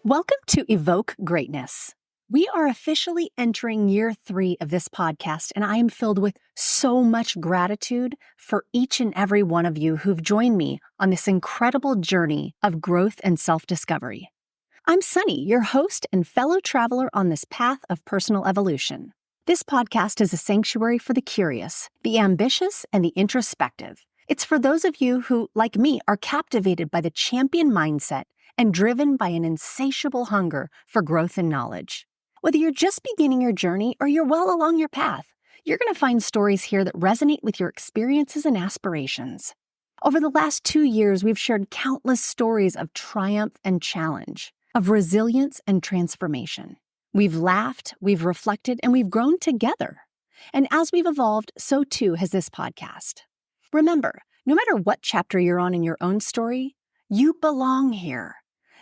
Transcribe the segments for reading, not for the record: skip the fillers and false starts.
Welcome to Evoke Greatness. We are officially entering year 3 of this podcast, and I am filled with so much gratitude for each and every one of you who've joined me on this incredible journey of growth and self-discovery. I'm Sunny, your host and fellow traveler on this path of personal evolution. This podcast is a sanctuary for the curious, the ambitious, and the introspective. It's for those of you who, like me, are captivated by the champion mindset and driven by an insatiable hunger for growth and knowledge. Whether you're just beginning your journey or you're well along your path, you're going to find stories here that resonate with your experiences and aspirations. Over the last 2 years, we've shared countless stories of triumph and challenge, of resilience and transformation. We've laughed, we've reflected, and we've grown together. And as we've evolved, so too has this podcast. Remember, no matter what chapter you're on in your own story, you belong here.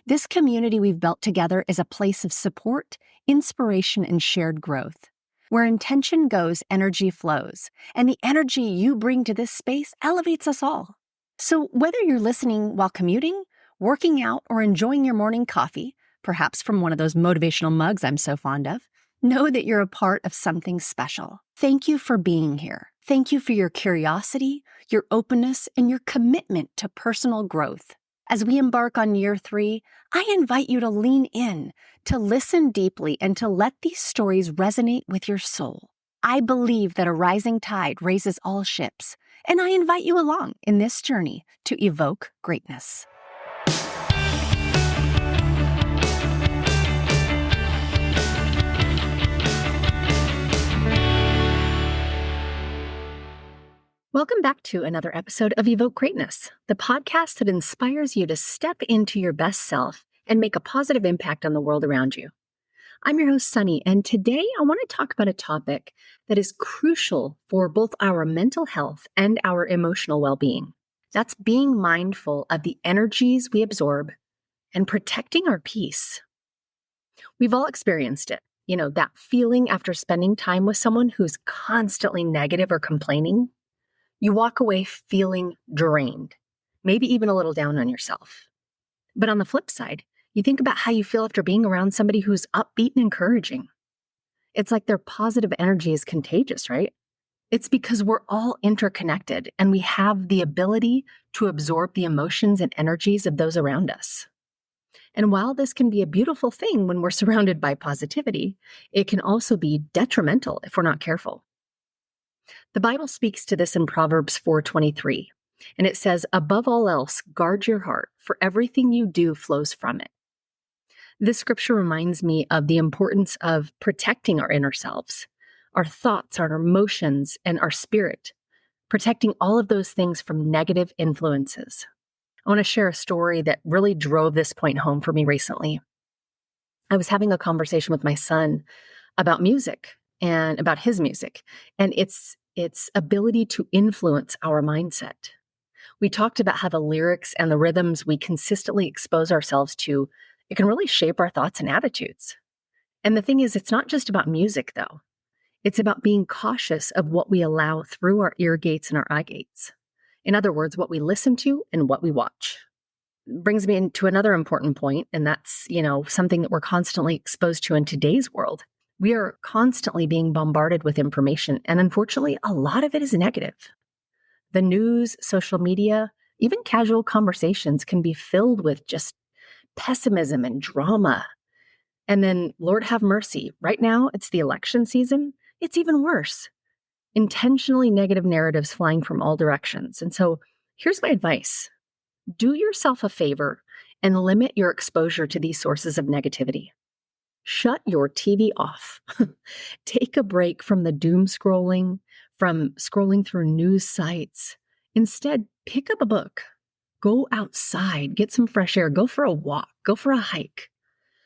This community we've built together is a place of support, inspiration, and shared growth. Where intention goes, energy flows, and the energy you bring to this space elevates us all. So whether you're listening while commuting, working out, or enjoying your morning coffee, perhaps from one of those motivational mugs I'm so fond of, know that you're a part of something special. Thank you for being here. Thank you for your curiosity, your openness, and your commitment to personal growth. As we embark on year 3, I invite you to lean in, to listen deeply, and to let these stories resonate with your soul. I believe that a rising tide raises all ships, and I invite you along in this journey to evoke greatness. Welcome back to another episode of Evoke Greatness, the podcast that inspires you to step into your best self and make a positive impact on the world around you. I'm your host, Sunny, and today I want to talk about a topic that is crucial for both our mental health and our emotional well-being. That's being mindful of the energies we absorb and protecting our peace. We've all experienced it. You know, that feeling after spending time with someone who's constantly negative or complaining. You walk away feeling drained, maybe even a little down on yourself. But on the flip side, you think about how you feel after being around somebody who's upbeat and encouraging. It's like their positive energy is contagious, right? It's because we're all interconnected and we have the ability to absorb the emotions and energies of those around us. And while this can be a beautiful thing when we're surrounded by positivity, it can also be detrimental if we're not careful. The Bible speaks to this in Proverbs 4:23, and it says, "Above all else, guard your heart, for everything you do flows from it." This scripture reminds me of the importance of protecting our inner selves, our thoughts, our emotions, and our spirit, protecting all of those things from negative influences. I want to share a story that really drove this point home for me recently. I was having a conversation with my son about music and about his music and its ability to influence our mindset. We talked about how the lyrics and the rhythms we consistently expose ourselves to, it can really shape our thoughts and attitudes. And the thing is, it's not just about music, though. It's about being cautious of what we allow through our ear gates and our eye gates. In other words, what we listen to and what we watch. Brings me into another important point, and that's, something that we're constantly exposed to in today's world. We are constantly being bombarded with information, and unfortunately, a lot of it is negative. The news, social media, even casual conversations can be filled with just pessimism and drama. And then, Lord have mercy, right now it's the election season. It's even worse. Intentionally negative narratives flying from all directions. And so here's my advice. Do yourself a favor and limit your exposure to these sources of negativity. Shut your TV off. Take a break from the doom scrolling, from scrolling through news sites. Instead, pick up a book. Go outside, get some fresh air, go for a walk, go for a hike.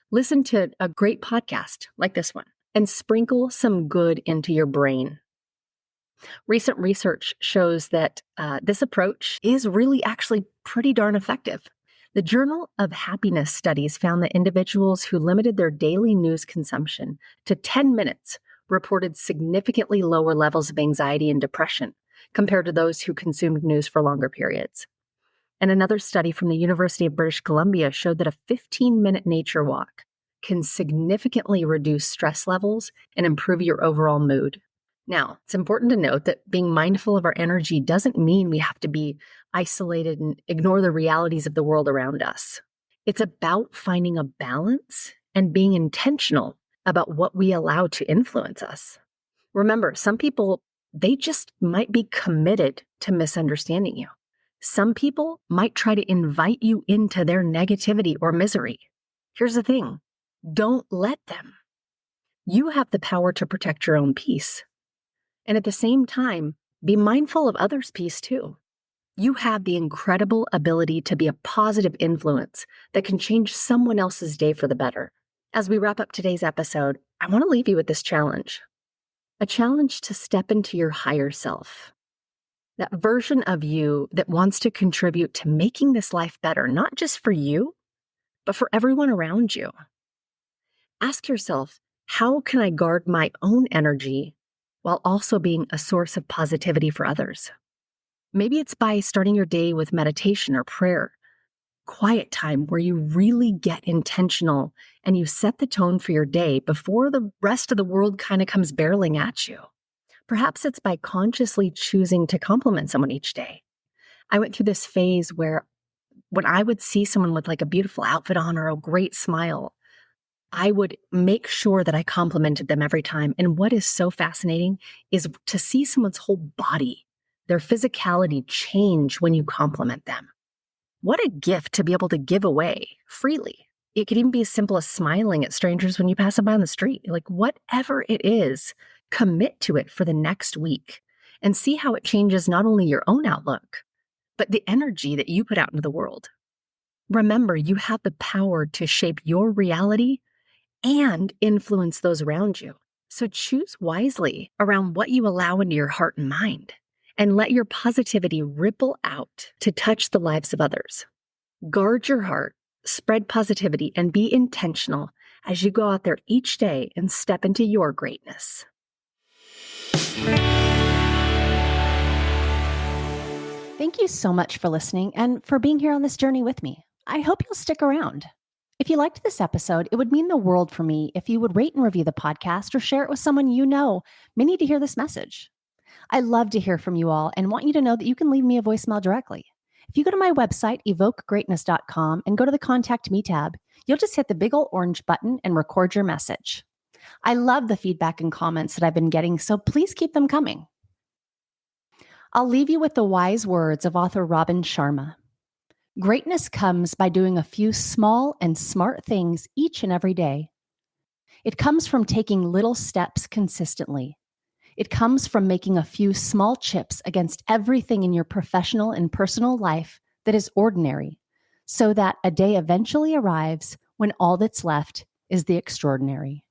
Listen to a great podcast like this one and sprinkle some good into your brain. Recent research shows that this approach is really actually pretty darn effective. The Journal of Happiness Studies found that individuals who limited their daily news consumption to 10 minutes reported significantly lower levels of anxiety and depression compared to those who consumed news for longer periods. And another study from the University of British Columbia showed that a 15-minute nature walk can significantly reduce stress levels and improve your overall mood. Now, it's important to note that being mindful of our energy doesn't mean we have to be isolated and ignore the realities of the world around us. It's about finding a balance and being intentional about what we allow to influence us. Remember, some people, they just might be committed to misunderstanding you. Some people might try to invite you into their negativity or misery. Here's the thing, don't let them. You have the power to protect your own peace. And at the same time, be mindful of others' peace too. You have the incredible ability to be a positive influence that can change someone else's day for the better. As we wrap up today's episode, I want to leave you with this challenge. A challenge to step into your higher self. That version of you that wants to contribute to making this life better, not just for you, but for everyone around you. Ask yourself, how can I guard my own energy while also being a source of positivity for others? Maybe it's by starting your day with meditation or prayer, quiet time where you really get intentional and you set the tone for your day before the rest of the world kind of comes barreling at you. Perhaps it's by consciously choosing to compliment someone each day. I went through this phase where when I would see someone with like a beautiful outfit on or a great smile, I would make sure that I complimented them every time. And what is so fascinating is to see someone's whole body, their physicality change when you compliment them. What a gift to be able to give away freely. It could even be as simple as smiling at strangers when you pass them by on the street. Like whatever it is, commit to it for the next week and see how it changes not only your own outlook, but the energy that you put out into the world. Remember, you have the power to shape your reality and influence those around you. So choose wisely around what you allow into your heart and mind, and let your positivity ripple out to touch the lives of others. Guard your heart, spread positivity, and be intentional as you go out there each day and step into your greatness. Thank you so much for listening and for being here on this journey with me. I hope you'll stick around. If you liked this episode, it would mean the world for me if you would rate and review the podcast or share it with someone you know may need to hear this message. I love to hear from you all and want you to know that you can leave me a voicemail directly. If you go to my website, evokegreatness.com, and go to the Contact Me tab, you'll just hit the big old orange button and record your message. I love the feedback and comments that I've been getting, so please keep them coming. I'll leave you with the wise words of author Robin Sharma. Greatness comes by doing a few small and smart things each and every day. It comes from taking little steps consistently. It comes from making a few small chips against everything in your professional and personal life that is ordinary, so that a day eventually arrives when all that's left is the extraordinary.